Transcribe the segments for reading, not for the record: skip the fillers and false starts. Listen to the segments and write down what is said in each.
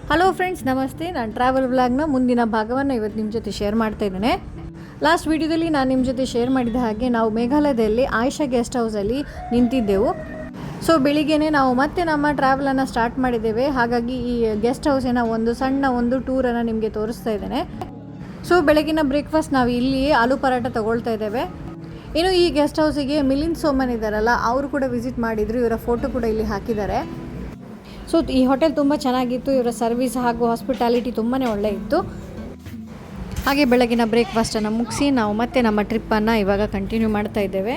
Hello friends, ನಮಸ್ತೆ. ನಾನು travel ವ್ಲಾಗ್ನ ಮುಂದಿನ ಭಾಗವನ್ನು ಇವತ್ತು ನಿಮ್ಮ ಜೊತೆ ಶೇರ್ ಮಾಡ್ತಾ ಇದ್ದೇನೆ. ಲಾಸ್ಟ್ ವಿಡಿಯೋದಲ್ಲಿ ನಾನು ನಿಮ್ಮ ಜೊತೆ ಶೇರ್ ಮಾಡಿದ ಹಾಗೆ ನಾವು ಮೇಘಾಲಯದಲ್ಲಿ ಆಯಿಷಾ ಗೆಸ್ಟ್ ಹೌಸಲ್ಲಿ ನಿಂತಿದ್ದೆವು. ಸೊ ಬೆಳಿಗ್ಗೆನೇ ನಾವು ಮತ್ತೆ ನಮ್ಮ ಟ್ರಾವೆಲನ್ನು ಸ್ಟಾರ್ಟ್ ಮಾಡಿದ್ದೇವೆ. ಹಾಗಾಗಿ ಈ ಗೆಸ್ಟ್ ಹೌಸಿನ ಒಂದು ಸಣ್ಣ ಟೂರನ್ನು ನಿಮಗೆ ತೋರಿಸ್ತಾ ಇದ್ದೇನೆ. ಸೊ ಬೆಳಗಿನ ಬ್ರೇಕ್ಫಾಸ್ಟ್ ನಾವು ಇಲ್ಲಿ ಆಲೂ ಪರಾಟ ತೊಗೊಳ್ತಾ ಇದ್ದೇವೆ. ಇನ್ನು ಈ ಗೆಸ್ಟ್ ಹೌಸಿಗೆ ಮಿಲಿಂದ್ ಸೋಮನ್ ಇದ್ದಾರಲ್ಲ, ಅವರು ಕೂಡ ವಿಸಿಟ್ ಮಾಡಿದರು. ಇವರ ಫೋಟೋ ಕೂಡ ಇಲ್ಲಿ ಹಾಕಿದ್ದಾರೆ. ಸೊ ಈ ಹೋಟೆಲ್ ತುಂಬ ಚೆನ್ನಾಗಿತ್ತು. ಇವರ ಸರ್ವಿಸ್ ಹಾಗೂ ಹಾಸ್ಪಿಟಾಲಿಟಿ ತುಂಬಾ ಒಳ್ಳೆ ಇತ್ತು. ಹಾಗೆ ಬೆಳಗಿನ ಬ್ರೇಕ್ಫಾಸ್ಟನ್ನು ಮುಗಿಸಿ ನಾವು ಮತ್ತೆ ನಮ್ಮ ಟ್ರಿಪ್ಪನ್ನು ಇವಾಗ ಕಂಟಿನ್ಯೂ ಮಾಡ್ತಾ ಇದ್ದೇವೆ.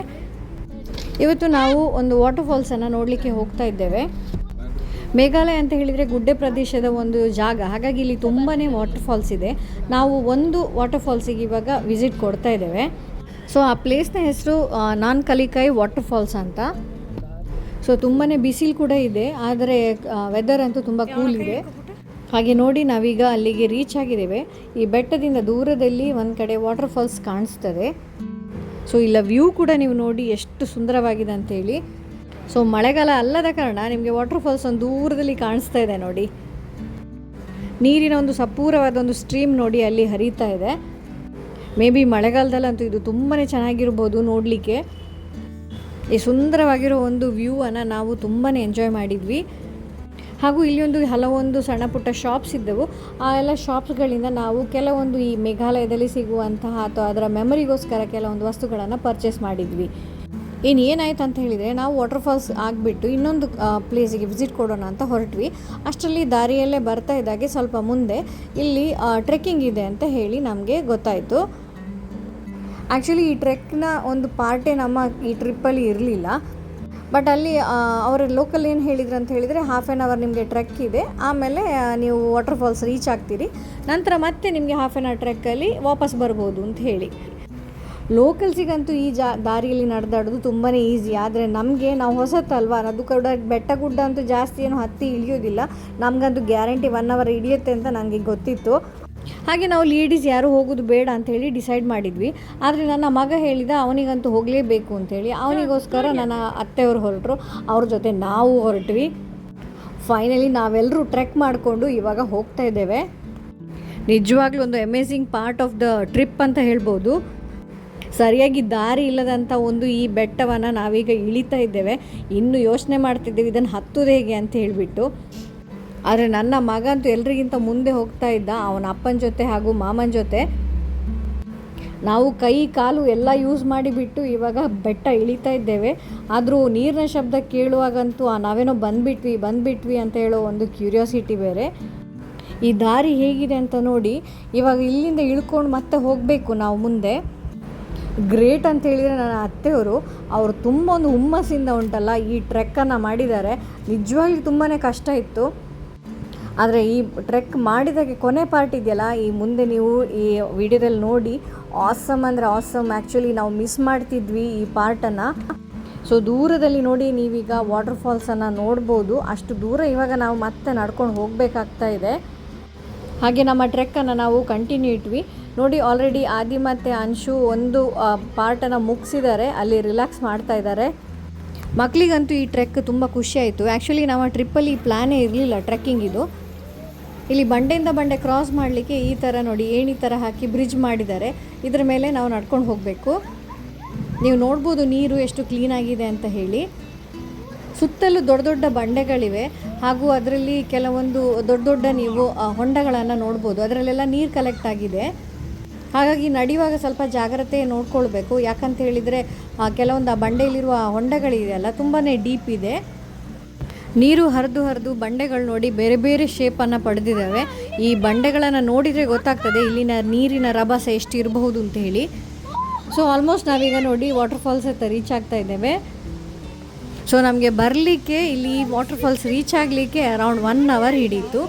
ಇವತ್ತು ನಾವು ಒಂದು ವಾಟರ್ ಫಾಲ್ಸನ್ನು ನೋಡಲಿಕ್ಕೆ ಹೋಗ್ತಾ ಇದ್ದೇವೆ. ಮೇಘಾಲಯ ಅಂತ ಹೇಳಿದರೆ ಗುಡ್ಡೆ ಪ್ರದೇಶದ ಒಂದು ಜಾಗ, ಹಾಗಾಗಿ ಇಲ್ಲಿ ತುಂಬಾ ವಾಟರ್ ಫಾಲ್ಸ್ ಇದೆ. ನಾವು ಒಂದು ವಾಟರ್ ಫಾಲ್ಸಿಗೆ ಇವಾಗ ವಿಸಿಟ್ ಕೊಡ್ತಾ ಇದ್ದೇವೆ. ಸೊ ಆ ಪ್ಲೇಸ್ನ ಹೆಸರು ನಾನ್ ಕಲಿಕಾಯಿ ವಾಟರ್ ಫಾಲ್ಸ್ ಅಂತ. ಸೊ ತುಂಬಾ ಬಿಸಿಲು ಕೂಡ ಇದೆ, ಆದರೆ ವೆದರ್ ಅಂತೂ ತುಂಬ ಕೂಲ್ ಇದೆ. ಹಾಗೆ ನೋಡಿ, ನಾವೀಗ ಅಲ್ಲಿಗೆ ರೀಚ್ ಆಗಿದ್ದೇವೆ. ಈ ಬೆಟ್ಟದಿಂದ ದೂರದಲ್ಲಿ ಒಂದು ಕಡೆ ವಾಟರ್ ಫಾಲ್ಸ್ ಕಾಣಿಸ್ತದೆ. ಸೊ ಇಲ್ಲ ವ್ಯೂ ಕೂಡ ನೀವು ನೋಡಿ ಎಷ್ಟು ಸುಂದರವಾಗಿದೆ ಅಂತೇಳಿ. ಸೊ ಮಳೆಗಾಲ ಅಲ್ಲದ ಕಾರಣ ನಿಮಗೆ ವಾಟರ್ ಫಾಲ್ಸ್ ಒಂದು ದೂರದಲ್ಲಿ ಕಾಣಿಸ್ತಾ ಇದೆ ನೋಡಿ. ನೀರಿನ ಒಂದು ಸಪೂರವಾದ ಒಂದು ಸ್ಟ್ರೀಮ್ ನೋಡಿ ಅಲ್ಲಿ ಹರಿತಾ ಇದೆ. ಮೇ ಬಿ ಮಳೆಗಾಲದಲ್ಲಂತೂ ಇದು ತುಂಬಾ ಚೆನ್ನಾಗಿರ್ಬೋದು ನೋಡಲಿಕ್ಕೆ. ಈ ಸುಂದರವಾಗಿರೋ ಒಂದು ವ್ಯೂವನ್ನು ನಾವು ತುಂಬಾ ಎಂಜಾಯ್ ಮಾಡಿದ್ವಿ. ಹಾಗೂ ಇಲ್ಲಿ ಹಲವೊಂದು ಸಣ್ಣ ಪುಟ್ಟ ಶಾಪ್ಸ್ ಇದ್ದವು. ಆ ಎಲ್ಲ ಶಾಪ್ಸ್ಗಳಿಂದ ನಾವು ಕೆಲವೊಂದು ಈ ಮೇಘಾಲಯದಲ್ಲಿ ಸಿಗುವಂತಹ ಅಥವಾ ಅದರ ಮೆಮರಿಗೋಸ್ಕರ ಕೆಲವೊಂದು ವಸ್ತುಗಳನ್ನು ಪರ್ಚೇಸ್ ಮಾಡಿದ್ವಿ. ಏನಾಯ್ತು ಅಂತ ಹೇಳಿದರೆ, ನಾವು ವಾಟರ್ ಫಾಲ್ಸ್ ಆಗಿಬಿಟ್ಟು ಇನ್ನೊಂದು ಪ್ಲೇಸಿಗೆ ವಿಸಿಟ್ ಕೊಡೋಣ ಅಂತ ಹೊರಟ್ವಿ. ಅಷ್ಟರಲ್ಲಿ ದಾರಿಯಲ್ಲೇ ಬರ್ತಾ ಇದ್ದಾಗೆ ಸ್ವಲ್ಪ ಮುಂದೆ ಇಲ್ಲಿ ಟ್ರೆಕ್ಕಿಂಗ್ ಇದೆ ಅಂತ ಹೇಳಿ ನಮಗೆ ಗೊತ್ತಾಯಿತು. ಆ್ಯಕ್ಚುಲಿ ಈ ಟ್ರೆಕ್ನ ಒಂದು ಪಾರ್ಟೇ ನಮ್ಮ ಈ ಟ್ರಿಪ್ಪಲ್ಲಿ ಇರಲಿಲ್ಲ. ಬಟ್ ಅಲ್ಲಿ ಅವರ ಲೋಕಲ್ ಏನು ಹೇಳಿದ್ರು ಅಂತ ಹೇಳಿದರೆ, ಹಾಫ್ ಆ್ಯನ್ ಅವರ್ ನಿಮಗೆ ಟ್ರೆಕ್ ಇದೆ, ಆಮೇಲೆ ನೀವು ವಾಟರ್ ಫಾಲ್ಸ್ ರೀಚ್ ಆಗ್ತೀರಿ, ನಂತರ ಮತ್ತೆ ನಿಮಗೆ ಹಾಫ್ ಆ್ಯನ್ ಅವರ್ ಟ್ರೆಕ್ಕಲ್ಲಿ ವಾಪಸ್ ಬರ್ಬೋದು ಅಂತ ಹೇಳಿ. ಲೋಕಲ್ಸಿಗಂತೂ ಈ ದಾರಿಯಲ್ಲಿ ನಡೆದಾಡೋದು ತುಂಬಾ ಈಸಿ. ಆದರೆ ನಾವು ಹೊಸತಲ್ವಾ, ಅದು ಕೂಡ ಬೆಟ್ಟ ಗುಡ್ಡ ಅಂತೂ ಜಾಸ್ತಿ ಏನು ಹತ್ತಿ ಇಳಿಯೋದಿಲ್ಲ. ನಮಗಂತೂ ಗ್ಯಾರಂಟಿ 1 ಅವರ್ ಹಿಡಿಯುತ್ತೆ ಅಂತ ನನಗೆ ಗೊತ್ತಿತ್ತು. ಹಾಗೆ ನಾವು ಲೇಡೀಸ್ ಯಾರೂ ಹೋಗೋದು ಬೇಡ ಅಂಥೇಳಿ ಡಿಸೈಡ್ ಮಾಡಿದ್ವಿ. ಆದರೆ ನನ್ನ ಮಗ ಹೇಳಿದ ಅವನಿಗಂತೂ ಹೋಗಲೇಬೇಕು ಅಂಥೇಳಿ. ಅವನಿಗೋಸ್ಕರ ನನ್ನ ಅತ್ತೆಯವರು ಹೊರಟರು, ಅವ್ರ ಜೊತೆ ನಾವು ಹೊರಟ್ವಿ. ಫೈನಲಿ ನಾವೆಲ್ಲರೂ ಟ್ರೆಕ್ ಮಾಡಿಕೊಂಡು ಇವಾಗ ಹೋಗ್ತಾ ಇದ್ದೇವೆ. ನಿಜವಾಗ್ಲೂ ಒಂದು amazing part of the trip ಅಂತ ಹೇಳ್ಬೋದು. ಸರಿಯಾಗಿ ದಾರಿ ಇಲ್ಲದಂಥ ಈ ಬೆಟ್ಟವನ್ನು ನಾವೀಗ ಇಳಿತಾ ಇದ್ದೇವೆ. ಇನ್ನೂ ಯೋಚನೆ ಮಾಡ್ತಿದ್ದೇವೆ ಇದನ್ನು ಹತ್ತೋದು ಹೇಗೆ ಅಂತ ಹೇಳಿಬಿಟ್ಟು. ಆದರೆ ನನ್ನ ಮಗ ಅಂತೂ ಎಲ್ರಿಗಿಂತ ಮುಂದೆ ಹೋಗ್ತಾ ಇದ್ದ, ಅವನ ಅಪ್ಪನ ಜೊತೆ ಹಾಗೂ ಮಾಮನ ಜೊತೆ. ನಾವು ಕೈ ಕಾಲು ಎಲ್ಲ ಯೂಸ್ ಮಾಡಿಬಿಟ್ಟು ಇವಾಗ ಬೆಟ್ಟ ಇಳಿತಾ ಇದ್ದೇವೆ. ಆದರೂ ನೀರಿನ ಶಬ್ದ ಕೇಳುವಾಗಂತೂ ನಾವೇನೋ ಬಂದುಬಿಟ್ವಿ ಅಂತ ಹೇಳೋ ಒಂದು ಕ್ಯೂರಿಯಾಸಿಟಿ ಬೇರೆ. ಈ ದಾರಿ ಹೇಗಿದೆ ಅಂತ ನೋಡಿ. ಇವಾಗ ಇಲ್ಲಿಂದ ಇಳ್ಕೊಂಡು ಮತ್ತೆ ಹೋಗಬೇಕು ನಾವು ಮುಂದೆ. ಗ್ರೇಟ್ ಅಂತ ಹೇಳಿದರೆ ನನ್ನ ಅತ್ತೆಯವರು, ಅವರು ತುಂಬ ಒಂದು ಹುಮ್ಮಸ್ಸಿಂದ ಉಂಟಲ್ಲ ಈ ಟ್ರೆಕ್ಕನ್ನು ಮಾಡಿದ್ದಾರೆ. ನಿಜವಾಗ್ಲೂ ತುಂಬಾ ಕಷ್ಟ ಇತ್ತು. ಆದರೆ ಈ ಟ್ರೆಕ್ ಮಾಡಿದಾಗೆ ಕೊನೆ ಪಾರ್ಟ್ ಇದೆಯಲ್ಲ, ಈ ಮುಂದೆ ನೀವು ಈ ವಿಡಿಯೋದಲ್ಲಿ ನೋಡಿ, ಆಸಮ್ ಅಂದರೆ ಆಸಮ್. ಆ್ಯಕ್ಚುಲಿ ನಾವು ಮಿಸ್ ಮಾಡ್ತಿದ್ವಿ ಈ ಪಾರ್ಟನ್ನು. ಸೊ ದೂರದಲ್ಲಿ ನೋಡಿ ನೀವೀಗ ವಾಟರ್ ಫಾಲ್ಸನ್ನು ನೋಡ್ಬೋದು. ಅಷ್ಟು ದೂರ ಇವಾಗ ನಾವು ಮತ್ತೆ ನಡ್ಕೊಂಡು ಹೋಗಬೇಕಾಗ್ತಾ ಇದೆ. ಹಾಗೆ ನಮ್ಮ ಟ್ರೆಕ್ಕನ್ನು ನಾವು ಕಂಟಿನ್ಯೂ ಇಟ್ವಿ. ನೋಡಿ, ಆಲ್ರೆಡಿ ಆದಿ ಮತ್ತು ಅಂಶು ಒಂದು ಪಾರ್ಟನ್ನು ಮುಗಿಸಿದ್ದಾರೆ, ಅಲ್ಲಿ ರಿಲ್ಯಾಕ್ಸ್ ಮಾಡ್ತಾ ಇದ್ದಾರೆ. ಮಕ್ಕಳಿಗಂತೂ ಈ ಟ್ರೆಕ್ ತುಂಬ ಖುಷಿಯಾಯಿತು. ಆ್ಯಕ್ಚುಲಿ ನಮ್ಮ ಟ್ರಿಪ್ಪಲ್ಲಿ ಪ್ಲ್ಯಾನೇ ಇರಲಿಲ್ಲ ಟ್ರೆಕ್ಕಿಂಗಿದು. ಇಲ್ಲಿ ಬಂಡೆಯಿಂದ ಬಂಡೆ ಕ್ರಾಸ್ ಮಾಡಲಿಕ್ಕೆ ಈ ಥರ ನೋಡಿ ಏಣಿ ಥರ ಹಾಕಿ ಬ್ರಿಡ್ಜ್ ಮಾಡಿದ್ದಾರೆ. ಇದರ ಮೇಲೆ ನಾವು ನಡ್ಕೊಂಡು ಹೋಗಬೇಕು. ನೀವು ನೋಡ್ಬೋದು ನೀರು ಎಷ್ಟು ಕ್ಲೀನಾಗಿದೆ ಅಂತ ಹೇಳಿ. ಸುತ್ತಲೂ ದೊಡ್ಡ ದೊಡ್ಡ ಬಂಡೆಗಳಿವೆ, ಹಾಗೂ ಅದರಲ್ಲಿ ಕೆಲವೊಂದು ದೊಡ್ಡ ನೀವು ಹೊಂಡಗಳನ್ನು ನೋಡ್ಬೋದು. ಅದರಲ್ಲೆಲ್ಲ ನೀರು ಕಲೆಕ್ಟ್ ಆಗಿದೆ. ಹಾಗಾಗಿ ನಡೆಯುವಾಗ ಸ್ವಲ್ಪ ಜಾಗ್ರತೆ ನೋಡ್ಕೊಳ್ಬೇಕು. ಯಾಕಂತ ಹೇಳಿದರೆ ಕೆಲವೊಂದು ಆ ಬಂಡೆಯಲ್ಲಿರುವ ಹೊಂಡಗಳಿದೆಯಲ್ಲ, ತುಂಬಾ ಡೀಪ್ ಇದೆ. ನೀರು ಹರಿದು ಬಂಡೆಗಳು ನೋಡಿ ಬೇರೆ ಬೇರೆ ಶೇಪನ್ನು ಪಡೆದಿದ್ದಾವೆ. ಈ ಬಂಡೆಗಳನ್ನು ನೋಡಿದರೆ ಗೊತ್ತಾಗ್ತದೆ ಇಲ್ಲಿನ ನೀರಿನ ರಭಸ ಎಷ್ಟು ಇರಬಹುದು ಅಂತ ಹೇಳಿ. ಸೊ ಆಲ್ಮೋಸ್ಟ್ ನಾವೀಗ ನೋಡಿ ವಾಟರ್ ಫಾಲ್ಸ್ ಹತ್ರ ರೀಚ್ ಆಗ್ತಾ ಇದ್ದೇವೆ. ಸೊ ನಮಗೆ ಬರಲಿಕ್ಕೆ ಇಲ್ಲಿ ವಾಟರ್ ಫಾಲ್ಸ್ ರೀಚ್ ಆಗಲಿಕ್ಕೆ ಅರೌಂಡ್ 1 ಅವರ್ ಹಿಡೀತು.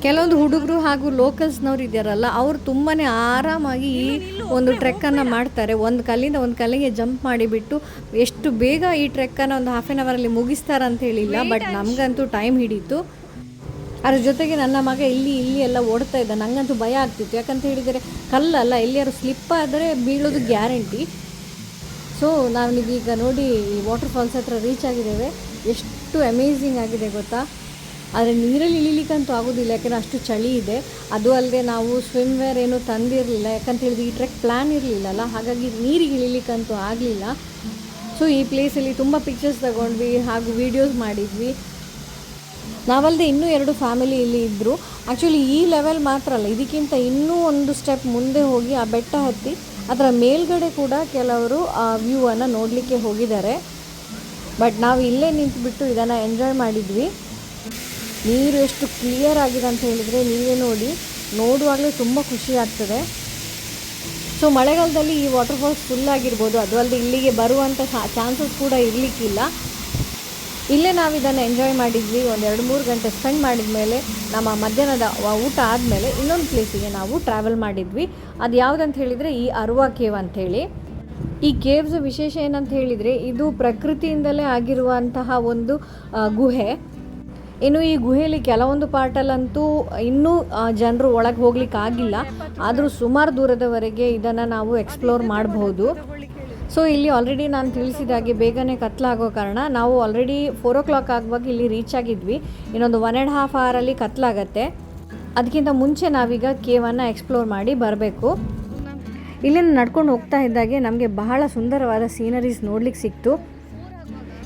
ಕೆಲವೊಂದು ಹುಡುಗರು ಹಾಗೂ ಲೋಕಲ್ಸ್ನವ್ರು ಇದ್ದಾರಲ್ಲ, ಅವರು ತುಂಬಾ ಆರಾಮಾಗಿ ಈ ಒಂದು ಟ್ರೆಕ್ಕನ್ನು ಮಾಡ್ತಾರೆ. ಒಂದು ಕಲ್ಲಿಂದ ಒಂದು ಕಲ್ಲಿಗೆ ಜಂಪ್ ಮಾಡಿಬಿಟ್ಟು ಎಷ್ಟು ಬೇಗ ಈ ಟ್ರೆಕ್ಕನ್ನು ಒಂದು ಹಾಫ್ ಆ್ಯನ್ ಅವರಲ್ಲಿ ಮುಗಿಸ್ತಾರೆ ಅಂತ ಹೇಳಿಲ್ಲ. ಬಟ್ ನಮಗಂತೂ ಟೈಮ್ ಹಿಡೀತು. ಅದ್ರ ಜೊತೆಗೆ ನನ್ನ ಮಗ ಇಲ್ಲಿ ಎಲ್ಲ ಓಡ್ತಾ ಇದ್ದ. ನನಗಂತೂ ಭಯ ಆಗ್ತಿತ್ತು. ಯಾಕಂತ ಹೇಳಿದರೆ ಕಲ್ಲಲ್ಲ, ಎಲ್ಲಿಯಾರು ಸ್ಲಿಪ್ ಆದರೆ ಬೀಳೋದು ಗ್ಯಾರಂಟಿ. ಸೊ ನಾವೀಗ ನೋಡಿ ಈ ವಾಟರ್ ಫಾಲ್ಸ್ ಹತ್ರ ರೀಚ್ ಆಗಿದ್ದೇವೆ. ಎಷ್ಟು ಅಮೇಝಿಂಗ್ ಆಗಿದೆ ಗೊತ್ತಾ. ಆದರೆ ನೀರಲ್ಲಿ ಇಳಿಲಿಕ್ಕಂತೂ ಆಗೋದಿಲ್ಲ, ಯಾಕೆಂದರೆ ಅಷ್ಟು ಚಳಿ ಇದೆ. ಅದು ಅಲ್ಲದೆ ನಾವು ಸ್ವಿಮ್ವೇರ್ ಏನೂ ತಂದಿರಲಿಲ್ಲ, ಯಾಕಂತ ಹೇಳಿದ್ರೆ ಈ ಟ್ರೆಕ್ ಪ್ಲ್ಯಾನ್ ಇರಲಿಲ್ಲಲ್ಲ, ಹಾಗಾಗಿ ನೀರಿಗೆ ಇಳಿಲಿಕ್ಕಂತೂ ಆಗಲಿಲ್ಲ. ಸೊ ಈ ಪ್ಲೇಸಲ್ಲಿ ತುಂಬ ಪಿಕ್ಚರ್ಸ್ ತಗೊಂಡ್ವಿ ಹಾಗೂ ವೀಡಿಯೋಸ್ ಮಾಡಿದ್ವಿ. ನಾವಲ್ಲದೆ ಇನ್ನೂ 2 ಫ್ಯಾಮಿಲಿ ಇಲ್ಲಿ ಇದ್ದರು. ಆ್ಯಕ್ಚುಲಿ ಈ ಲೆವೆಲ್ ಮಾತ್ರ ಅಲ್ಲ, ಇದಕ್ಕಿಂತ ಇನ್ನೂ ಒಂದು ಸ್ಟೆಪ್ ಮುಂದೆ ಹೋಗಿ ಆ ಬೆಟ್ಟ ಹತ್ತಿ ಅದರ ಮೇಲ್ಗಡೆ ಕೂಡ ಕೆಲವರು ಆ ವ್ಯೂವನ್ನು ನೋಡಲಿಕ್ಕೆ ಹೋಗಿದ್ದಾರೆ. ಬಟ್ ನಾವು ಇಲ್ಲೇ ನಿಂತುಬಿಟ್ಟು ಇದನ್ನು ಎಂಜಾಯ್ ಮಾಡಿದ್ವಿ. ನೀರು ಎಷ್ಟು ಕ್ಲಿಯರ್ ಆಗಿದೆ ಅಂತ ಹೇಳಿದರೆ ನೀವೇ ನೋಡಿ, ನೋಡುವಾಗಲೇ ತುಂಬ ಖುಷಿ ಆಗ್ತದೆ. ಸೊ ಮಳೆಗಾಲದಲ್ಲಿ ಈ ವಾಟರ್ಫಾಲ್ಸ್ ಫುಲ್ ಆಗಿರ್ಬೋದು, ಅದು ಅಲ್ಲದೆ ಇಲ್ಲಿಗೆ ಬರುವಂಥ ಚಾನ್ಸಸ್ ಕೂಡ ಇರಲಿಕ್ಕಿಲ್ಲ. ಇಲ್ಲೇ ನಾವು ಇದನ್ನು ಎಂಜಾಯ್ ಮಾಡಿದ್ವಿ. ಒಂದು 2-3 ಗಂಟೆ ಸ್ಪೆಂಡ್ ಮಾಡಿದ ಮೇಲೆ ನಮ್ಮ ಮಧ್ಯಾಹ್ನದ ಊಟ ಆದಮೇಲೆ ಇನ್ನೊಂದು ಪ್ಲೇಸಿಗೆ ನಾವು ಟ್ರಾವೆಲ್ ಮಾಡಿದ್ವಿ. ಅದು ಯಾವುದಂತ ಹೇಳಿದರೆ ಈ ಅರ್ವಾ ಕೇವ್ ಅಂಥೇಳಿ. ಈ ಕೇವ್ಸ್ ವಿಶೇಷ ಏನಂತ ಹೇಳಿದರೆ ಇದು ಪ್ರಕೃತಿಯಿಂದಲೇ ಆಗಿರುವಂತಹ ಒಂದು ಗುಹೆ. ಇನ್ನು ಈ ಗುಹೆಯಲ್ಲಿ ಕೆಲವೊಂದು ಪಾರ್ಟಲ್ಲಂತೂ ಇನ್ನೂ ಜನರು ಒಳಗೆ ಹೋಗ್ಲಿಕ್ಕೆ ಆಗಿಲ್ಲ, ಆದರೂ ಸುಮಾರು ದೂರದವರೆಗೆ ಇದನ್ನು ನಾವು ಎಕ್ಸ್ಪ್ಲೋರ್ ಮಾಡಬಹುದು. ಸೊ ಇಲ್ಲಿ ಆಲ್ರೆಡಿ ನಾನು ತಿಳಿಸಿದಾಗೆ ಬೇಗನೆ ಕತ್ಲಾಗೋ ಕಾರಣ ನಾವು ಆಲ್ರೆಡಿ 4 o'clock ಆಗುವಾಗ ಇಲ್ಲಿ ರೀಚ್ ಆಗಿದ್ವಿ. ಇನ್ನೊಂದು 1.5 hour ಕತ್ಲಾಗತ್ತೆ. ಅದಕ್ಕಿಂತ ಮುಂಚೆ ನಾವೀಗ ಕೇವನ್ನು ಎಕ್ಸ್ಪ್ಲೋರ್ ಮಾಡಿ ಬರಬೇಕು. ಇಲ್ಲಿಂದ ನಡ್ಕೊಂಡು ಹೋಗ್ತಾ ಇದ್ದಾಗೆ ನಮಗೆ ಬಹಳ ಸುಂದರವಾದ ಸೀನರೀಸ್ ನೋಡ್ಲಿಕ್ಕೆ ಸಿಕ್ತು.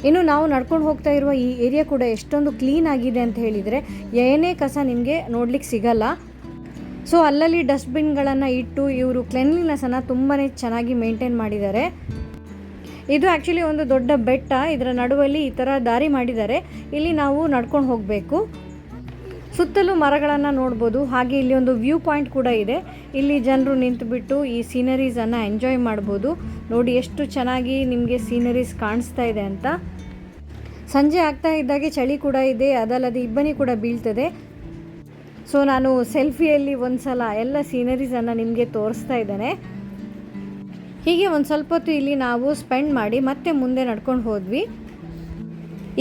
ಇನ್ನು ನಾವು ನಡ್ಕೊಂಡು ಹೋಗ್ತಾ ಇರುವ ಈ ಏರಿಯಾ ಕೂಡ ಎಷ್ಟೊಂದು ಕ್ಲೀನ್ ಆಗಿದೆ ಅಂತ ಹೇಳಿದರೆ ಏನೇ ಕಸ ನಿಮಗೆ ನೋಡ್ಲಿಕ್ಕೆ ಸಿಗಲ್ಲ. ಸೊ ಅಲ್ಲಲ್ಲಿ ಡಸ್ಟ್ಬಿನ್ಗಳನ್ನು ಇಟ್ಟು ಇವರು ಕ್ಲೆನ್ಲಿನೆಸ್ಸನ್ನು ತುಂಬಾ ಚೆನ್ನಾಗಿ ಮೇಂಟೈನ್ ಮಾಡಿದ್ದಾರೆ. ಇದು ಆ್ಯಕ್ಚುಲಿ ಒಂದು ದೊಡ್ಡ ಬೆಟ್ಟ, ಇದರ ನಡುವಲ್ಲಿ ಈ ಥರ ದಾರಿ ಮಾಡಿದ್ದಾರೆ. ಇಲ್ಲಿ ನಾವು ನಡ್ಕೊಂಡು ಹೋಗಬೇಕು. ಸುತ್ತಲೂ ಮರಗಳನ್ನು ನೋಡ್ಬೋದು. ಹಾಗೆ ಇಲ್ಲಿ ಒಂದು ವ್ಯೂ ಪಾಯಿಂಟ್ ಕೂಡ ಇದೆ. ಇಲ್ಲಿ ಜನರು ನಿಂತುಬಿಟ್ಟು ಈ ಸೀನರೀಸನ್ನು ಎಂಜಾಯ್ ಮಾಡ್ಬೋದು. ನೋಡಿ ಎಷ್ಟು ಚೆನ್ನಾಗಿ ನಿಮಗೆ ಸೀನರೀಸ್ ಕಾಣಿಸ್ತಾ ಇದೆ ಅಂತ. ಸಂಜೆ ಆಗ್ತಾ ಇದ್ದಾಗೆ ಚಳಿ ಕೂಡ ಇದೆ, ಅದಲ್ಲದೆ ಇಬ್ಬನಿ ಕೂಡ ಬೀಳ್ತದೆ. ಸೊ ನಾನು ಸೆಲ್ಫಿಯಲ್ಲಿ ಒಂದು ಸಲ ಎಲ್ಲ ಸೀನರೀಸನ್ನು ನಿಮಗೆ ತೋರಿಸ್ತಾ ಇದ್ದೇನೆ. ಹೀಗೆ ಒಂದು ಸ್ವಲ್ಪ ಹೊತ್ತು ಇಲ್ಲಿ ನಾವು ಸ್ಪೆಂಡ್ ಮಾಡಿ ಮತ್ತೆ ಮುಂದೆ ನಡ್ಕೊಂಡು ಹೋದ್ವಿ.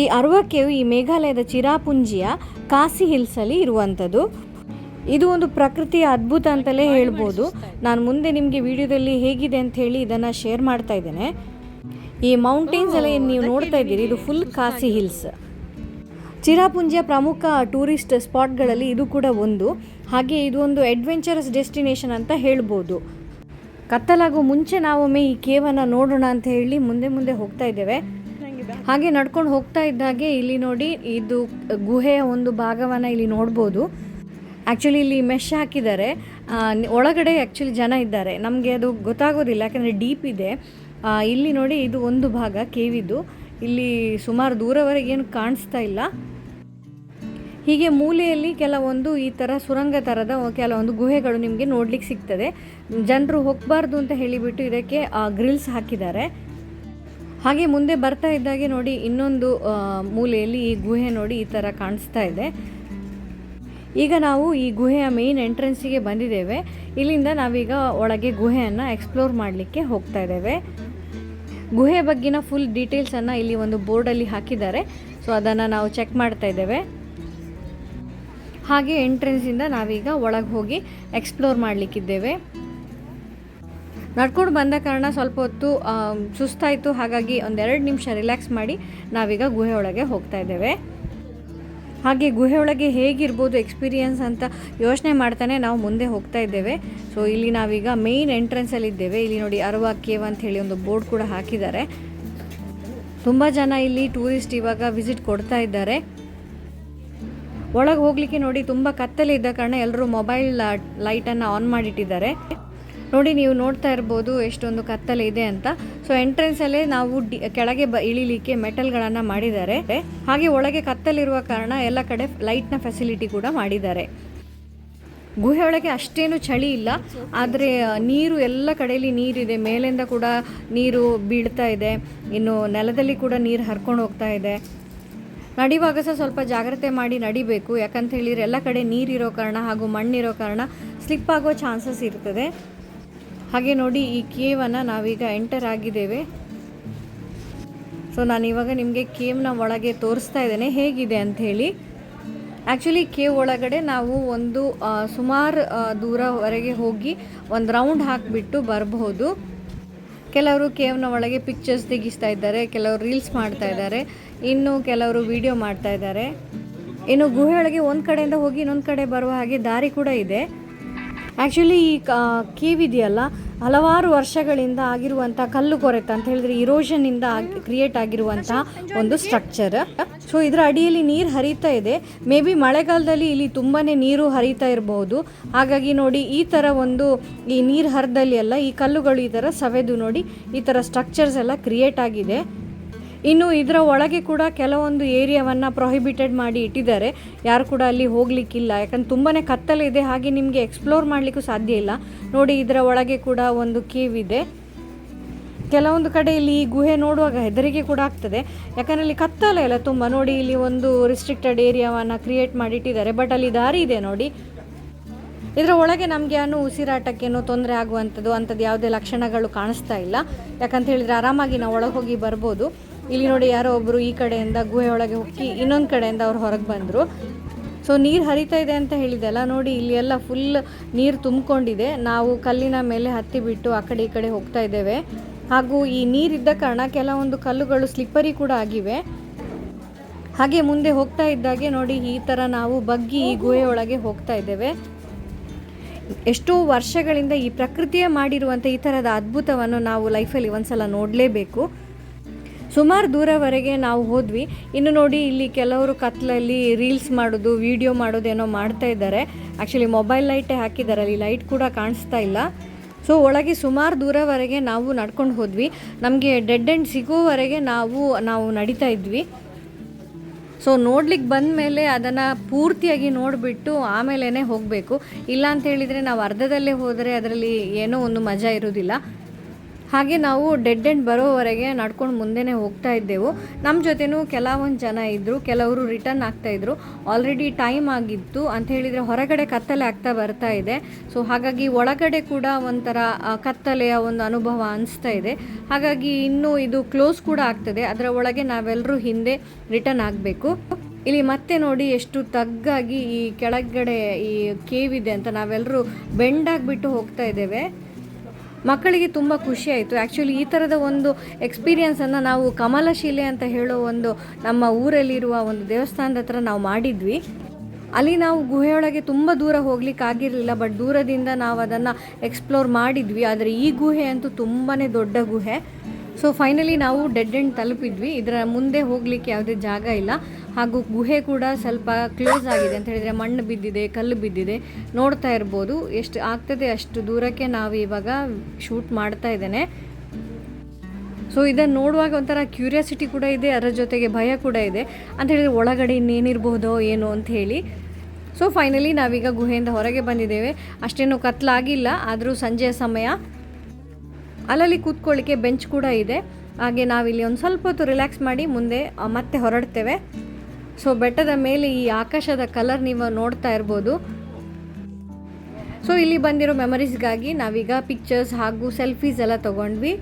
ಈ ಅರ್ವಾ ಕೇವ್ ಈ ಮೇಘಾಲಯದ ಚಿರಾಪುಂಜಿಯ ಕಾಸಿ ಹಿಲ್ಸಲ್ಲಿ ಇರುವಂಥದ್ದು. ಇದು ಒಂದು ಪ್ರಕೃತಿಯ ಅದ್ಭುತ ಅಂತಲೇ ಹೇಳ್ಬೋದು. ನಾನು ಮುಂದೆ ನಿಮಗೆ ವಿಡಿಯೋದಲ್ಲಿ ಹೇಗಿದೆ ಅಂತ ಹೇಳಿ ಇದನ್ನು ಶೇರ್ ಮಾಡ್ತಾ ಇದ್ದೇನೆ. ಈ ಮೌಂಟೇನ್ಸ್ ಎಲ್ಲ ಏನು ನೀವು ನೋಡ್ತಾ ಇದ್ದೀರಿ, ಇದು ಫುಲ್ ಕಾಸಿ ಹಿಲ್ಸ್. ಚಿರಾಪುಂಜಿಯ ಪ್ರಮುಖ ಟೂರಿಸ್ಟ್ ಸ್ಪಾಟ್ಗಳಲ್ಲಿ ಇದು ಕೂಡ ಒಂದು. ಹಾಗೆ ಇದು ಒಂದು ಅಡ್ವೆಂಚರಸ್ ಡೆಸ್ಟಿನೇಷನ್ ಅಂತ ಹೇಳ್ಬೋದು. ಕತ್ತಲಾಗೋ ಮುಂಚೆ ನಾವೊಮ್ಮೆ ಈ ಕೇವನ್ನು ನೋಡೋಣ ಅಂತ ಹೇಳಿ ಮುಂದೆ ಹೋಗ್ತಾ ಇದ್ದೇವೆ. ಹಾಗೆ ನಡ್ಕೊಂಡು ಹೋಗ್ತಾ ಇದ್ದಾಗೆ ಇಲ್ಲಿ ನೋಡಿ, ಇದು ಗುಹೆಯ ಒಂದು ಭಾಗವನ್ನು ಇಲ್ಲಿ ನೋಡ್ಬೋದು. ಆ್ಯಕ್ಚುಲಿ ಇಲ್ಲಿ ಮೆಶ್ ಹಾಕಿದ್ದಾರೆ, ಒಳಗಡೆ ಆ್ಯಕ್ಚುಲಿ ಜನ ಇದ್ದಾರೆ. ನಮಗೆ ಅದು ಗೊತ್ತಾಗೋದಿಲ್ಲ, ಯಾಕಂದರೆ ಡೀಪ್ ಇದೆ. ಇಲ್ಲಿ ನೋಡಿ, ಇದು ಒಂದು ಭಾಗ ಕೇವಿದ್ದು. ಇಲ್ಲಿ ಸುಮಾರು ದೂರವರೆಗೆ ಏನು ಕಾಣಿಸ್ತಾ ಇಲ್ಲ. ಹೀಗೆ ಮೂಲೆಯಲ್ಲಿ ಕೆಲವೊಂದು ಈ ಥರ ಸುರಂಗ ಥರದ ಕೆಲವೊಂದು ಗುಹೆಗಳು ನಿಮಗೆ ನೋಡ್ಲಿಕ್ಕೆ ಸಿಗ್ತದೆ. ಜನರು ಹೋಗಬಾರ್ದು ಅಂತ ಹೇಳಿಬಿಟ್ಟು ಇದಕ್ಕೆ ಗ್ರಿಲ್ಸ್ ಹಾಕಿದ್ದಾರೆ. ಹಾಗೆ ಮುಂದೆ ಬರ್ತಾ ಇದ್ದಾಗೆ ನೋಡಿ, ಇನ್ನೊಂದು ಮೂಲೆಯಲ್ಲಿ ಈ ಗುಹೆ ನೋಡಿ ಈ ಥರ ಕಾಣಿಸ್ತಾ ಇದೆ. ಈಗ ನಾವು ಈ ಗುಹೆಯ ಮೇನ್ ಎಂಟ್ರೆನ್ಸಿಗೆ ಬಂದಿದ್ದೇವೆ. ಇಲ್ಲಿಂದ ನಾವೀಗ ಒಳಗೆ ಗುಹೆಯನ್ನು ಎಕ್ಸ್ಪ್ಲೋರ್ ಮಾಡಲಿಕ್ಕೆ ಹೋಗ್ತಾ ಇದ್ದೇವೆ. ಗುಹೆ ಬಗ್ಗಿನ ಫುಲ್ ಡೀಟೇಲ್ಸನ್ನು ಇಲ್ಲಿ ಒಂದು ಬೋರ್ಡಲ್ಲಿ ಹಾಕಿದ್ದಾರೆ. ಸೊ ಅದನ್ನು ನಾವು ಚೆಕ್ ಮಾಡ್ತಾ ಇದ್ದೇವೆ. ಹಾಗೆ ಎಂಟ್ರೆನ್ಸಿಂದ ನಾವೀಗ ಒಳಗೆ ಹೋಗಿ ಎಕ್ಸ್ಪ್ಲೋರ್ ಮಾಡಲಿಕ್ಕಿದ್ದೇವೆ. ನಡ್ಕೊಂಡು ಬಂದ ಕಾರಣ ಸ್ವಲ್ಪ ಹೊತ್ತು ಸುಸ್ತಾಯಿತು, ಹಾಗಾಗಿ ಒಂದು 2 ನಿಮಿಷ ರಿಲ್ಯಾಕ್ಸ್ ಮಾಡಿ ನಾವೀಗ ಗುಹೆ ಒಳಗೆ ಹೋಗ್ತಾ ಇದ್ದೇವೆ. ಹಾಗೆ ಗುಹೆ ಒಳಗೆ ಹೇಗಿರ್ಬೋದು ಎಕ್ಸ್ಪೀರಿಯನ್ಸ್ ಅಂತ ಯೋಚನೆ ಮಾಡ್ತಾನೆ ನಾವು ಮುಂದೆ ಹೋಗ್ತಾ ಇದ್ದೇವೆ. ಸೊ ಇಲ್ಲಿ ನಾವೀಗ ಮೇಯ್ನ್ ಎಂಟ್ರೆನ್ಸಲ್ಲಿದ್ದೇವೆ. ಇಲ್ಲಿ ನೋಡಿ, ಅರ್ವಾ ಕೇವ್ ಅಂತ ಹೇಳಿ ಒಂದು ಬೋರ್ಡ್ ಕೂಡ ಹಾಕಿದ್ದಾರೆ. ತುಂಬ ಜನ ಇಲ್ಲಿ ಟೂರಿಸ್ಟ್ ಇವಾಗ ವಿಸಿಟ್ ಕೊಡ್ತಾ ಇದ್ದಾರೆ. ಒಳಗೆ ಹೋಗಲಿಕ್ಕೆ ನೋಡಿ ತುಂಬ ಕತ್ತಲೆ ಇದ್ದ ಕಾರಣ ಎಲ್ಲರೂ ಮೊಬೈಲ್ ಲೈಟನ್ನು ಆನ್ ಮಾಡಿಟ್ಟಿದ್ದಾರೆ. ನೋಡಿ, ನೀವು ನೋಡ್ತಾ ಇರ್ಬೋದು ಎಷ್ಟೊಂದು ಕತ್ತಲೆ ಇದೆ ಅಂತ. ಸೊ ಎಂಟ್ರೆನ್ಸಲ್ಲೇ ನಾವು ಕೆಳಗೆ ಇಳಿಲಿಕ್ಕೆ ಮೆಟಲ್ಗಳನ್ನು ಮಾಡಿದ್ದಾರೆ. ಹಾಗೆ ಒಳಗೆ ಕತ್ತಲಿರುವ ಕಾರಣ ಎಲ್ಲ ಕಡೆ ಲೈಟ್ನ ಫೆಸಿಲಿಟಿ ಕೂಡ ಮಾಡಿದ್ದಾರೆ. ಗುಹೆ ಒಳಗೆ ಅಷ್ಟೇನು ಚಳಿ ಇಲ್ಲ, ಆದರೆ ನೀರು ಎಲ್ಲ ಕಡೆಯಲ್ಲಿ ನೀರಿದೆ. ಮೇಲಿಂದ ಕೂಡ ನೀರು ಬೀಳ್ತಾ ಇದೆ, ಇನ್ನು ನೆಲದಲ್ಲಿ ಕೂಡ ನೀರು ಹರ್ಕೊಂಡು ಹೋಗ್ತಾ ಇದೆ. ನಡೆಯುವಾಗ ಸಹ ಸ್ವಲ್ಪ ಜಾಗ್ರತೆ ಮಾಡಿ ನಡಿಬೇಕು, ಯಾಕಂತ ಹೇಳಿದರೆ ಎಲ್ಲ ಕಡೆ ನೀರಿರೋ ಕಾರಣ ಹಾಗೂ ಮಣ್ಣಿರೋ ಕಾರಣ ಸ್ಲಿಪ್ ಆಗೋ ಚಾನ್ಸಸ್ ಇರ್ತದೆ. ಹಾಗೆ ನೋಡಿ, ಈ ಕೇವನ್ನು ನಾವೀಗ ಎಂಟರ್ ಆಗಿದ್ದೇವೆ. ಸೊ ನಾನಿವಾಗ ನಿಮಗೆ ಕೇವ್ನ ಒಳಗೆ ತೋರಿಸ್ತಾ ಇದ್ದೇನೆ ಹೇಗಿದೆ ಅಂಥೇಳಿ. ಆ್ಯಕ್ಚುಲಿ ಕೇವ್ ಒಳಗಡೆ ನಾವು ಒಂದು ಸುಮಾರು ದೂರವರೆಗೆ ಹೋಗಿ ಒಂದು ರೌಂಡ್ ಹಾಕಿಬಿಟ್ಟು ಬರಬಹುದು. ಕೆಲವರು ಕೇವ್ನ ಒಳಗೆ ಪಿಕ್ಚರ್ಸ್ ತೆಗಿಸ್ತಾ ಇದ್ದಾರೆ, ಕೆಲವರು ರೀಲ್ಸ್ ಮಾಡ್ತಾ ಇದ್ದಾರೆ, ಇನ್ನು ಕೆಲವರು ವಿಡಿಯೋ ಮಾಡ್ತಾ ಇದ್ದಾರೆ. ಇನ್ನು ಗುಹೆಯೊಳಗೆ ಒಂದು ಕಡೆಯಿಂದ ಹೋಗಿ ಇನ್ನೊಂದು ಕಡೆ ಬರುವ ಹಾಗೆ ದಾರಿ ಕೂಡ ಇದೆ. ಆ್ಯಕ್ಚುಲಿ ಈ ಕೇವ್ ಇದೆಯಲ್ಲ, ಹಲವಾರು ವರ್ಷಗಳಿಂದ ಆಗಿರುವಂಥ ಕಲ್ಲು ಕೊರೆತ ಅಂತ ಹೇಳಿದರೆ ಇರೋಷನ್ನಿಂದ ಕ್ರಿಯೇಟ್ ಆಗಿರುವಂಥ ಒಂದು ಸ್ಟ್ರಕ್ಚರ್. ಸೊ ಇದರ ಅಡಿಯಲ್ಲಿ ನೀರು ಹರಿತಾ ಇದೆ. ಮೇ ಬಿ ಮಳೆಗಾಲದಲ್ಲಿ ಇಲ್ಲಿ ತುಂಬಾ ನೀರು ಹರಿತಾ ಇರಬಹುದು. ಹಾಗಾಗಿ ನೋಡಿ ಈ ಥರ ಈ ನೀರು ಹರಿದಲ್ಲಿ ಎಲ್ಲ ಈ ಕಲ್ಲುಗಳು ಈ ಥರ ಸವೆದು ನೋಡಿ ಈ ಥರ ಸ್ಟ್ರಕ್ಚರ್ಸ್ ಎಲ್ಲ ಕ್ರಿಯೇಟ್ ಆಗಿದೆ. ಇನ್ನು ಇದರ ಒಳಗೆ ಕೂಡ ಕೆಲವೊಂದು ಏರಿಯಾವನ್ನು ಪ್ರೊಹಿಬಿಟೆಡ್ ಮಾಡಿ ಇಟ್ಟಿದ್ದಾರೆ. ಯಾರು ಕೂಡ ಅಲ್ಲಿ ಹೋಗಲಿಕ್ಕಿಲ್ಲ, ಯಾಕಂದ್ರೆ ತುಂಬಾ ಕತ್ತಲೆ ಇದೆ, ಹಾಗೆ ನಿಮಗೆ ಎಕ್ಸ್ಪ್ಲೋರ್ ಮಾಡಲಿಕ್ಕೂ ಸಾಧ್ಯ ಇಲ್ಲ. ನೋಡಿ ಇದರ ಒಳಗೆ ಕೂಡ ಒಂದು ಕೇವ್ ಇದೆ. ಕೆಲವೊಂದು ಕಡೆ ಇಲ್ಲಿ ಈ ಗುಹೆ ನೋಡುವಾಗ ಹೆದರಿಕೆ ಕೂಡ ಆಗ್ತದೆ, ಯಾಕಂದರೆ ಇಲ್ಲಿ ಕತ್ತಲೆ ಇಲ್ಲ ತುಂಬ. ನೋಡಿ ಇಲ್ಲಿ ಒಂದು ರಿಸ್ಟ್ರಿಕ್ಟೆಡ್ ಏರಿಯಾವನ್ನು ಕ್ರಿಯೇಟ್ ಮಾಡಿಟ್ಟಿದ್ದಾರೆ, ಬಟ್ ಅಲ್ಲಿ ದಾರಿ ಇದೆ ನೋಡಿ. ಇದರ ಒಳಗೆ ನಮಗೆ ಉಸಿರಾಟಕ್ಕೇನೋ ತೊಂದರೆ ಆಗುವಂಥದ್ದು ಯಾವುದೇ ಲಕ್ಷಣಗಳು ಕಾಣಿಸ್ತಾ ಇಲ್ಲ. ಯಾಕಂತ ಹೇಳಿದರೆ ಆರಾಮಾಗಿ ನಾವು ಒಳಗೆ ಹೋಗಿ ಬರ್ಬೋದು. ಇಲ್ಲಿ ನೋಡಿ ಯಾರೋ ಒಬ್ಬರು ಈ ಕಡೆಯಿಂದ ಗುಹೆ ಒಳಗೆ ಹೋಗಿ ಇನ್ನೊಂದು ಕಡೆಯಿಂದ ಅವ್ರು ಹೊರಗೆ ಬಂದರು. ಸೊ ನೀರು ಹರಿತಾ ಇದೆ ಅಂತ ಹೇಳಿದೆಲ್ಲ, ನೋಡಿ ಇಲ್ಲಿ ಎಲ್ಲ ಫುಲ್ ನೀರು ತುಂಬಿಕೊಂಡಿದೆ. ನಾವು ಕಲ್ಲಿನ ಮೇಲೆ ಹತ್ತಿ ಬಿಟ್ಟು ಆ ಕಡೆ ಈ ಕಡೆ ಹೋಗ್ತಾ ಇದ್ದೇವೆ. ಹಾಗೂ ಈ ನೀರಿದ್ದ ಕಾರಣ ಕೆಲವೊಂದು ಕಲ್ಲುಗಳು ಸ್ಲಿಪ್ಪರಿ ಕೂಡ ಆಗಿವೆ. ಹಾಗೆ ಮುಂದೆ ಹೋಗ್ತಾ ಇದ್ದಾಗೆ ನೋಡಿ ಈ ಥರ ನಾವು ಬಗ್ಗಿ ಈ ಗುಹೆಯೊಳಗೆ ಹೋಗ್ತಾ ಇದ್ದೇವೆ. ಎಷ್ಟೋ ವರ್ಷಗಳಿಂದ ಈ ಪ್ರಕೃತಿಯೇ ಮಾಡಿರುವಂಥ ಈ ಥರದ ಅದ್ಭುತವನ್ನು ನಾವು ಲೈಫಲ್ಲಿ ಒಂದ್ಸಲ ನೋಡಲೇಬೇಕು. ಸುಮಾರು ದೂರವರೆಗೆ ನಾವು ಹೋದ್ವಿ. ಇನ್ನು ನೋಡಿ ಇಲ್ಲಿ ಕೆಲವರು ಕತ್ಲಲ್ಲಿ ರೀಲ್ಸ್ ಮಾಡೋದು, ವಿಡಿಯೋ ಮಾಡೋದೇನೋ ಮಾಡ್ತಾ ಇದ್ದಾರೆ. ಆ್ಯಕ್ಚುಲಿ ಮೊಬೈಲ್ ಲೈಟೇ ಹಾಕಿದ್ದಾರೆ, ಅಲ್ಲಿ ಲೈಟ್ ಕೂಡ ಕಾಣಿಸ್ತಾ ಇಲ್ಲ. ಸೊ ಒಳಗೆ ಸುಮಾರು ದೂರವರೆಗೆ ನಾವು ನಡ್ಕೊಂಡು ಹೋದ್ವಿ. ನಮಗೆ ಡೆಡ್ ಎಂಡ್ ಸಿಗೋವರೆಗೆ ನಾವು ನಡೀತಾ ಇದ್ವಿ. ಸೊ ನೋಡ್ಲಿಕ್ಕೆ ಬಂದ ಮೇಲೆ ಅದನ್ನು ಪೂರ್ತಿಯಾಗಿ ನೋಡಿಬಿಟ್ಟು ಆಮೇಲೆ ಹೋಗಬೇಕು. ಇಲ್ಲ ಅಂತ ಹೇಳಿದರೆ ನಾವು ಅರ್ಧದಲ್ಲೇ ಹೋದರೆ ಅದರಲ್ಲಿ ಏನೋ ಒಂದು ಮಜಾ ಇರೋದಿಲ್ಲ. ಹಾಗೆ ನಾವು ಡೆಡ್ ಎಂಡ್ ಬರೋವರೆಗೆ ನಡ್ಕೊಂಡು ಮುಂದೆನೇ ಹೋಗ್ತಾ ಇದ್ದೆವು. ನಮ್ಮ ಜೊತೆನೂ ಕೆಲವೊಂದು ಜನ ಇದ್ದರು, ಕೆಲವರು ರಿಟರ್ನ್ ಆಗ್ತಾಯಿದ್ರು. ಆಲ್ರೆಡಿ ಟೈಮ್ ಆಗಿತ್ತು ಅಂತ ಹೇಳಿದರೆ ಹೊರಗಡೆ ಕತ್ತಲೆ ಆಗ್ತಾ ಬರ್ತಾ ಇದೆ. ಸೊ ಹಾಗಾಗಿ ಒಳಗಡೆ ಕೂಡ ಒಂಥರ ಕತ್ತಲೆಯ ಒಂದು ಅನುಭವ ಅನಿಸ್ತಾ ಇದೆ. ಹಾಗಾಗಿ ಇನ್ನೂ ಇದು ಕ್ಲೋಸ್ ಕೂಡ ಆಗ್ತದೆ. ಅದರ ಒಳಗೆ ನಾವೆಲ್ಲರೂ ಹಿಂದೆ ರಿಟರ್ನ್ ಆಗಬೇಕು. ಇಲ್ಲಿ ಮತ್ತೆ ನೋಡಿ ಎಷ್ಟು ತಗ್ಗಾಗಿ ಈ ಕೆಳಗಡೆ ಈ ಕೇವ್ ಇದೆ ಅಂತ ನಾವೆಲ್ಲರೂ ಬೆಂಡಾಗಿಬಿಟ್ಟು ಹೋಗ್ತಾ ಇದ್ದೇವೆ. ಮಕ್ಕಳಿಗೆ ತುಂಬ ಖುಷಿ ಆಯಿತು. ಆ್ಯಕ್ಚುಲಿ ಈ ಥರದ ಒಂದು ಎಕ್ಸ್ಪೀರಿಯನ್ಸನ್ನು ನಾವು ಕಮಲಶಿಲೆ ಅಂತ ಹೇಳೋ ಒಂದು ನಮ್ಮ ಊರಲ್ಲಿರುವ ಒಂದು ದೇವಸ್ಥಾನದ ಹತ್ರ ನಾವು ಮಾಡಿದ್ವಿ. ಅಲ್ಲಿ ನಾವು ಗುಹೆಯೊಳಗೆ ತುಂಬ ದೂರ ಹೋಗ್ಲಿಕ್ಕಾಗಿರಲಿಲ್ಲ, ಬಟ್ ದೂರದಿಂದ ನಾವು ಅದನ್ನು ಎಕ್ಸ್ಪ್ಲೋರ್ ಮಾಡಿದ್ವಿ. ಆದರೆ ಈ ಗುಹೆ ಅಂತೂ ತುಂಬಾ ದೊಡ್ಡ ಗುಹೆ. ಸೊ ಫೈನಲಿ ನಾವು ಡೆಡ್ ಎಂಡ್ ತಲುಪಿದ್ವಿ. ಇದರ ಮುಂದೆ ಹೋಗಲಿಕ್ಕೆ ಯಾವುದೇ ಜಾಗ ಇಲ್ಲ. ಹಾಗೂ ಗುಹೆ ಕೂಡ ಸ್ವಲ್ಪ ಕ್ಲೋಸ್ ಆಗಿದೆ ಅಂತ ಹೇಳಿದರೆ ಮಣ್ಣು ಬಿದ್ದಿದೆ, ಕಲ್ಲು ಬಿದ್ದಿದೆ. ನೋಡ್ತಾ ಇರ್ಬೋದು ಎಷ್ಟು ಆಗ್ತದೆ ಅಷ್ಟು ದೂರಕ್ಕೆ ನಾವು ಇವಾಗ ಶೂಟ್ ಮಾಡ್ತಾ ಇದ್ದೇನೆ. ಸೊ ಇದನ್ನು ನೋಡುವಾಗ ಒಂಥರ ಕ್ಯೂರಿಯಾಸಿಟಿ ಕೂಡ ಇದೆ, ಅದರ ಜೊತೆಗೆ ಭಯ ಕೂಡ ಇದೆ. ಅಂತ ಹೇಳಿದರೆ ಒಳಗಡೆ ಇನ್ನೇನಿರ್ಬೋದೋ ಏನೋ ಅಂತ ಹೇಳಿ. ಸೊ ಫೈನಲಿ ನಾವೀಗ ಗುಹೆಯಿಂದ ಹೊರಗೆ ಬಂದಿದ್ದೇವೆ. ಅಷ್ಟೇನೂ ಕತ್ಲಾಗಿಲ್ಲ, ಆದರೂ ಸಂಜೆಯ ಸಮಯ. ಅಲ್ಲಲ್ಲಿ ಕೂತ್ಕೊಳ್ಳಿಕ್ಕೆ ಬೆಂಚ್ ಕೂಡ ಇದೆ. ಹಾಗೆ ನಾವಿಲ್ಲಿ ಒಂದು ಸ್ವಲ್ಪ ಹೊತ್ತು ರಿಲ್ಯಾಕ್ಸ್ ಮಾಡಿ ಮುಂದೆ ಮತ್ತೆ ಹೊರಡ್ತೇವೆ. ಸೊ ಬೆಟ್ಟದ ಮೇಲೆ ಈ ಆಕಾಶದ ಕಲರ್ ನೀವು ನೋಡ್ತಾ ಇರ್ಬೋದು. ಸೊ ಇಲ್ಲಿ ಬಂದಿರೋ ಮೆಮರೀಸ್ಗಾಗಿ ನಾವೀಗ ಪಿಕ್ಚರ್ಸ್ ಹಾಗೂ ಸೆಲ್ಫೀಸ್ ಎಲ್ಲ ತೊಗೊಂಡ್ವಿ.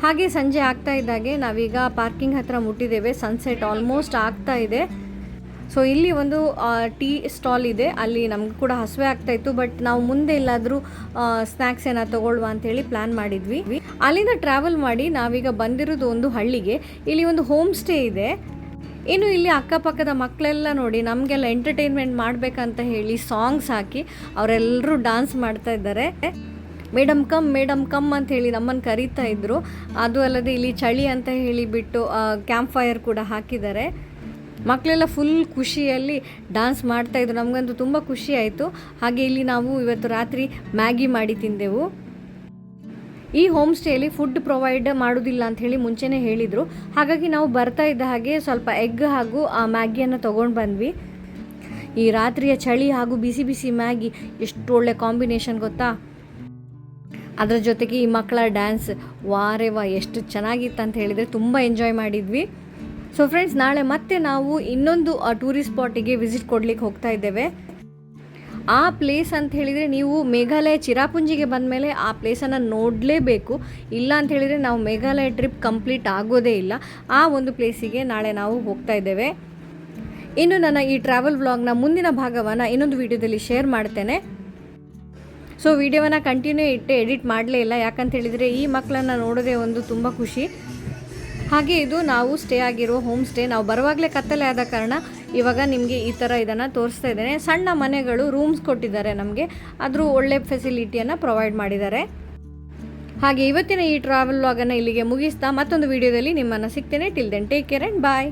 ಹಾಗೆ ಸಂಜೆ ಆಗ್ತಾ ಇದ್ದಾಗೆ ನಾವೀಗ ಪಾರ್ಕಿಂಗ್ ಹತ್ರ ಮುಟ್ಟಿದ್ದೇವೆ. ಸನ್ಸೆಟ್ ಆಲ್ಮೋಸ್ಟ್ ಆಗ್ತಾ ಇದೆ. ಸೊ ಇಲ್ಲಿ ಒಂದು ಟೀ ಸ್ಟಾಲ್ ಇದೆ. ಅಲ್ಲಿ ನಮ್ಗೆ ಕೂಡ ಹಸಿವೆ ಆಗ್ತಾಯಿತ್ತು, ಬಟ್ ನಾವು ಮುಂದೆ ಎಲ್ಲಾದರೂ ಸ್ನ್ಯಾಕ್ಸ್ ಏನಾದ್ರು ತೊಗೊಳ್ಳುವ ಅಂಥೇಳಿ ಪ್ಲ್ಯಾನ್ ಮಾಡಿದ್ವಿ. ಅಲ್ಲಿಂದ ಟ್ರಾವೆಲ್ ಮಾಡಿ ನಾವೀಗ ಬಂದಿರೋದು ಒಂದು ಹಳ್ಳಿಗೆ. ಇಲ್ಲಿ ಒಂದು ಹೋಮ್ ಸ್ಟೇ ಇದೆ. ಇನ್ನು ಇಲ್ಲಿ ಅಕ್ಕಪಕ್ಕದ ಮಕ್ಕಳೆಲ್ಲ ನೋಡಿ ನಮಗೆಲ್ಲ ಎಂಟರ್ಟೈನ್ಮೆಂಟ್ ಮಾಡಬೇಕಂತ ಹೇಳಿ ಸಾಂಗ್ಸ್ ಹಾಕಿ ಅವರೆಲ್ಲರೂ ಡ್ಯಾನ್ಸ್ ಮಾಡ್ತಾ ಇದ್ದಾರೆ. ಮೇಡಮ್ ಕಮ್ ಅಂತ ಹೇಳಿ ನಮ್ಮನ್ನು ಕರೀತಾ ಇದ್ದರು. ಅದು ಅಲ್ಲದೆ ಇಲ್ಲಿ ಚಳಿ ಅಂತ ಹೇಳಿಬಿಟ್ಟು ಕ್ಯಾಂಪ್ ಫೈರ್ ಕೂಡ ಹಾಕಿದ್ದಾರೆ. ಮಕ್ಕಳೆಲ್ಲ ಫುಲ್ ಖುಷಿಯಲ್ಲಿ ಡ್ಯಾನ್ಸ್ ಮಾಡ್ತಾಯಿದ್ರು. ನಮಗಂತೂ ತುಂಬ ಖುಷಿ ಆಯಿತು. ಹಾಗೆ ಇಲ್ಲಿ ನಾವು ಇವತ್ತು ರಾತ್ರಿ ಮ್ಯಾಗಿ ಮಾಡಿ ತಿಂದೆವು. ಈ ಹೋಮ್ ಸ್ಟೇಯಲ್ಲಿ ಫುಡ್ ಪ್ರೊವೈಡ್ ಮಾಡೋದಿಲ್ಲ ಅಂಥೇಳಿ ಮುಂಚೆನೇ ಹೇಳಿದರು. ಹಾಗಾಗಿ ನಾವು ಬರ್ತಾ ಇದ್ದ ಹಾಗೆ ಸ್ವಲ್ಪ ಎಗ್ ಹಾಗೂ ಆ ಮ್ಯಾಗಿಯನ್ನು ತೊಗೊಂಡು ಬಂದ್ವಿ. ಈ ರಾತ್ರಿಯ ಚಳಿ ಹಾಗೂ ಬಿಸಿ ಬಿಸಿ ಮ್ಯಾಗಿ ಎಷ್ಟು ಒಳ್ಳೆ ಕಾಂಬಿನೇಷನ್ ಗೊತ್ತಾ. ಅದರ ಜೊತೆಗೆ ಈ ಮಕ್ಕಳ ಡ್ಯಾನ್ಸ್ ವಾರೇವಾ ಎಷ್ಟು ಚೆನ್ನಾಗಿತ್ತು ಅಂತ ಹೇಳಿದರೆ ತುಂಬ ಎಂಜಾಯ್ ಮಾಡಿದ್ವಿ. ಸೊ ಫ್ರೆಂಡ್ಸ್, ನಾಳೆ ಮತ್ತೆ ನಾವು ಇನ್ನೊಂದು ಟೂರಿಸ್ಟ್ ಸ್ಪಾಟಿಗೆ ವಿಸಿಟ್ ಕೊಡ್ಲಿಕ್ಕೆ ಹೋಗ್ತಾ ಇದ್ದೇವೆ. ಆ ಪ್ಲೇಸ್ ಅಂತ ಹೇಳಿದರೆ ನೀವು ಮೇಘಾಲಯ ಚಿರಾಪುಂಜಿಗೆ ಬಂದಮೇಲೆ ಆ ಪ್ಲೇಸನ್ನು ನೋಡಲೇಬೇಕು. ಇಲ್ಲ ಅಂತ ಹೇಳಿದರೆ ನಾವು ಮೇಘಾಲಯ ಟ್ರಿಪ್ ಕಂಪ್ಲೀಟ್ ಆಗೋದೇ ಇಲ್ಲ. ಆ ಒಂದು ಪ್ಲೇಸಿಗೆ ನಾಳೆ ನಾವು ಹೋಗ್ತಾ ಇದ್ದೇವೆ. ಇನ್ನು ನನ್ನ ಈ ಟ್ರಾವೆಲ್ ವ್ಲಾಗ್ನ ಮುಂದಿನ ಭಾಗವನ್ನು ಇನ್ನೊಂದು ವಿಡಿಯೋದಲ್ಲಿ ಶೇರ್ ಮಾಡ್ತೇನೆ. ಸೊ ವಿಡಿಯೋವನ್ನು ಕಂಟಿನ್ಯೂ ಇಟ್ಟು ಎಡಿಟ್ ಮಾಡಲೇ ಇಲ್ಲ, ಯಾಕಂತ ಹೇಳಿದರೆ ಈ ಮಕ್ಕಳನ್ನು ನೋಡೋದೇ ಒಂದು ತುಂಬ ಖುಷಿ. ಹಾಗೆ ಇದು ನಾವು ಸ್ಟೇ ಆಗಿರೋ ಹೋಮ್ ಸ್ಟೇ. ನಾವು ಬರುವಾಗಲೇ ಕತ್ತಲೆ ಆದ ಕಾರಣ ಇವಾಗ ನಿಮಗೆ ಈ ಥರ ಇದನ್ನು ತೋರಿಸ್ತಾ ಇದ್ದೇನೆ. ಸಣ್ಣ ಮನೆಗಳು ರೂಮ್ಸ್ ಕೊಟ್ಟಿದ್ದಾರೆ ನಮಗೆ, ಆದರೂ ಒಳ್ಳೆ ಫೆಸಿಲಿಟಿಯನ್ನು ಪ್ರೊವೈಡ್ ಮಾಡಿದ್ದಾರೆ. ಹಾಗೆ ಇವತ್ತಿನ ಈ ಟ್ರಾವೆಲ್ ವ್ಲಾಗನ್ನು ಇಲ್ಲಿಗೆ ಮುಗಿಸ್ತಾ ಮತ್ತೊಂದು ವಿಡಿಯೋದಲ್ಲಿ ನಿಮ್ಮನ್ನು ಸಿಗ್ತೇನೆ. Till then take care and bye.